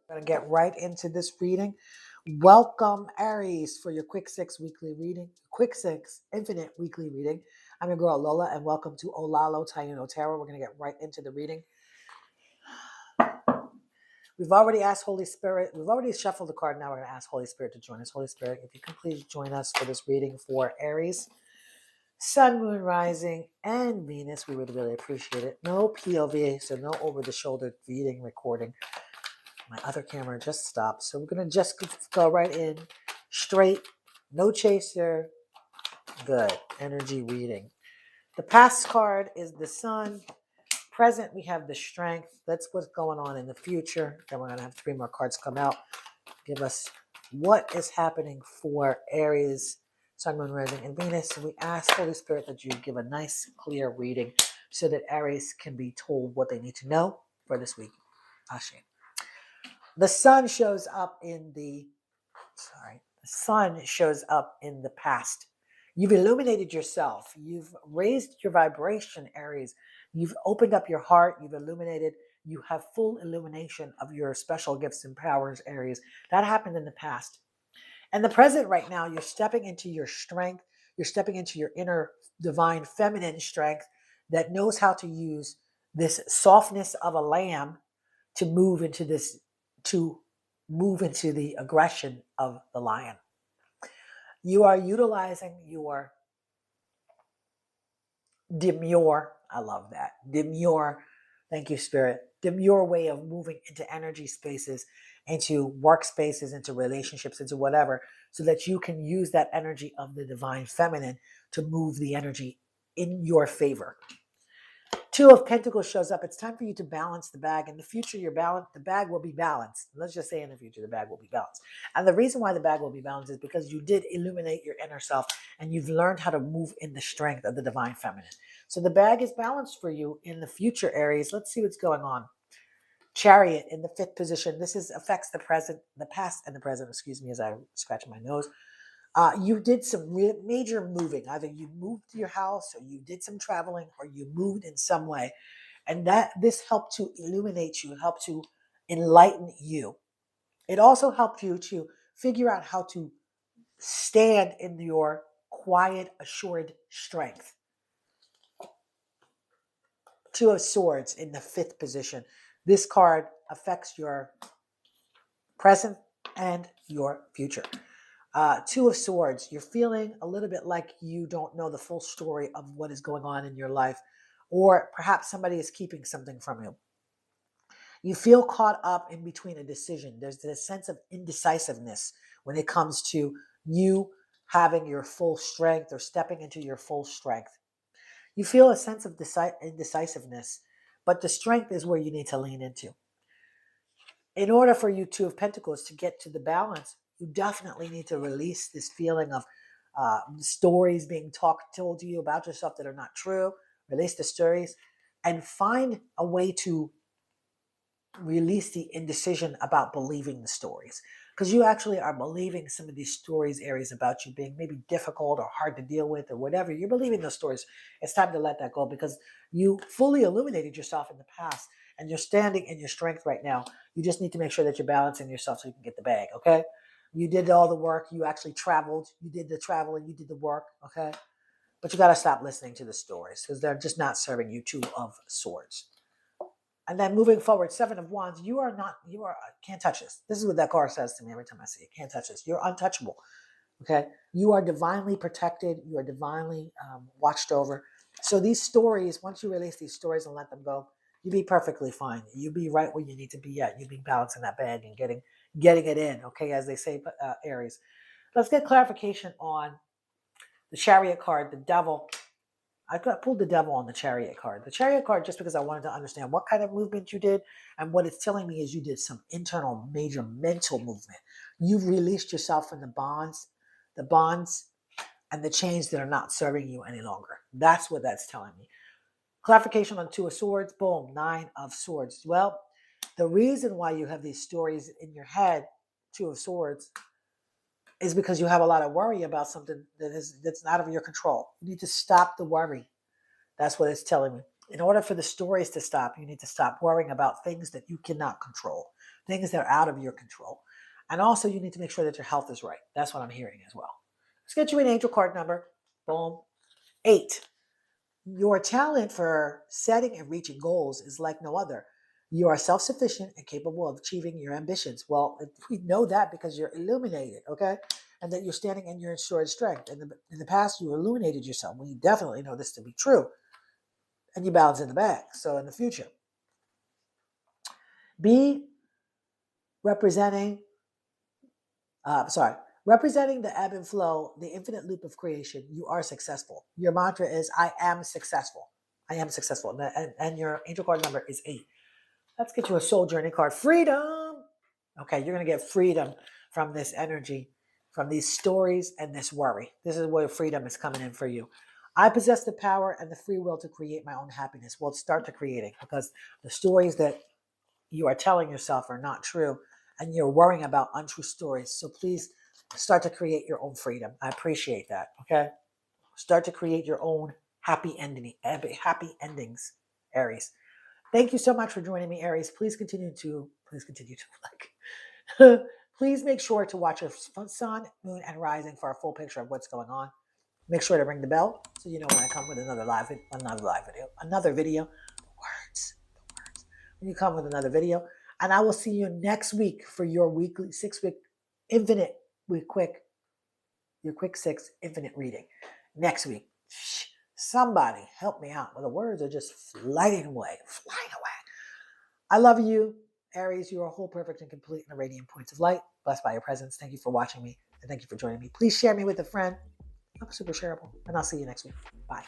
We're going to get right into this reading. Welcome, Aries, for your Quick Six weekly reading. Quick Six Infinite weekly reading. I'm your girl Lola, and welcome to Olalo Taino Tarot. We're going to get right into the reading. We've already asked Holy Spirit. We've already shuffled the card. Now we're going to ask Holy Spirit to join us. Holy Spirit, if you can please join us for this reading for Aries, Sun, Moon, Rising, and Venus, we would really appreciate it. No POV, so no over-the-shoulder reading, recording. My other camera just stopped, so we're going to just go right in, straight, no chaser, good, energy reading. The past card is the Sun. Present, we have the Strength. That's what's going on in the future. Then we're going to have 3 more cards come out, give us what is happening for Aries, Sun, Moon, Rising, and Venus. And we ask Holy Spirit that you give a nice, clear reading so that Aries can be told what they need to know for this week. Ashe. The sun shows up in the past. You've illuminated yourself. You've raised your vibration, Aries. You've opened up your heart. You've illuminated. You have full illumination of your special gifts and powers, Aries. That happened in the past. And the present right now, you're stepping into your strength. You're stepping into your inner divine feminine strength that knows how to use this softness of a lamb to move into the aggression of the lion. You are utilizing your demure, I love that, demure, thank you, Spirit, demure way of moving into energy spaces, into workspaces, into relationships, into whatever, so that you can use that energy of the divine feminine to move the energy in your favor. 2 of Pentacles shows up. It's time for you to balance the bag. In the future, the bag will be balanced. Let's just say in the future, the bag will be balanced. And the reason why the bag will be balanced is because you did illuminate your inner self and you've learned how to move in the strength of the divine feminine. So the bag is balanced for you in the future, Aries. Let's see what's going on. Chariot in the 5th position. This affects the past and the present, as I scratch my nose. You did some major moving. Either you moved to your house, or you did some traveling, or you moved in some way. And this helped to illuminate you, helped to enlighten you. It also helped you to figure out how to stand in your quiet, assured strength. 2 of Swords in the 5th position. This card affects your present and your future. 2 of Swords, you're feeling a little bit like you don't know the full story of what is going on in your life, or perhaps somebody is keeping something from you. You feel caught up in between a decision. There's this sense of indecisiveness when it comes to you having your full strength or stepping into your full strength. You feel a sense of indecisiveness, but the strength is where you need to lean into. In order for you 2 of Pentacles to get to the balance, you definitely need to release this feeling of stories being told to you about yourself that are not true. Release the stories and find a way to release the indecision about believing the stories. Because you actually are believing some of these stories, Aries, about you being maybe difficult or hard to deal with or whatever. You're believing those stories. It's time to let that go because you fully illuminated yourself in the past and you're standing in your strength right now. You just need to make sure that you're balancing yourself so you can get the bag, okay? You did all the work. You actually traveled. You did the traveling. You did the work, okay? But you got to stop listening to the stories because they're just not serving you. 2 of Swords. And then moving forward, 7 of Wands, can't touch this. This is what that card says to me every time I see it. Can't touch this. You're untouchable. Okay? You are divinely protected. You are divinely watched over. So these stories, once you release these stories and let them go, you'll be perfectly fine. You'll be right where you need to be at. You'll be balancing that bag and getting it in, okay, as they say, Aries. Let's get clarification on the Chariot card, the Devil. I pulled the Devil on the Chariot card. The Chariot card, just because I wanted to understand what kind of movement you did. And what it's telling me is you did some internal major mental movement. You've released yourself from the bonds and the chains that are not serving you any longer. That's what that's telling me. Clarification on 2 of Swords. Boom, 9 of Swords. Well, the reason why you have these stories in your head, 2 of Swords, is because you have a lot of worry about something that's out of your control. You need to stop the worry. That's what it's telling me. In order for the stories to stop, you need to stop worrying about things that you cannot control. things that are out of your control. And also, you need to make sure that your health is right. That's what I'm hearing as well. Let's get you an angel card number. Boom. 8. Your talent for setting and reaching goals is like no other. You are self sufficient and capable of achieving your ambitions. Well, we know that because you're illuminated, okay? And that you're standing in your ensured strength. In the past, you illuminated yourself. We definitely know this to be true. And you balance in the back. So in the future, be representing, representing the ebb and flow, the infinite loop of creation. You are successful. Your mantra is, I am successful. I am successful. And your angel card number is 8. Let's get you a soul journey card. Freedom. Okay, you're going to get freedom from this energy, from these stories and this worry. This is where freedom is coming in for you. I possess the power and the free will to create my own happiness. Well, start to creating, because the stories that you are telling yourself are not true, and you're worrying about untrue stories. So please start to create your own freedom. I appreciate that. Okay, start to create your own happy endings, Aries. Thank you so much for joining me, Aries. Please continue to like. Please make sure to watch your sun, moon, and rising for a full picture of what's going on. Make sure to ring the bell so you know when I come with another video. The words. When you come with another video, and I will see you next week for your weekly 6-week infinite your quick 6 infinite reading. Next week, somebody help me out. Well, the words are just flying away. I love you, Aries. You are whole, perfect, and complete in the radiant points of light. Blessed by your presence. Thank you for watching me, and thank you for joining me. Please share me with a friend. I'm super shareable, and I'll see you next week. Bye.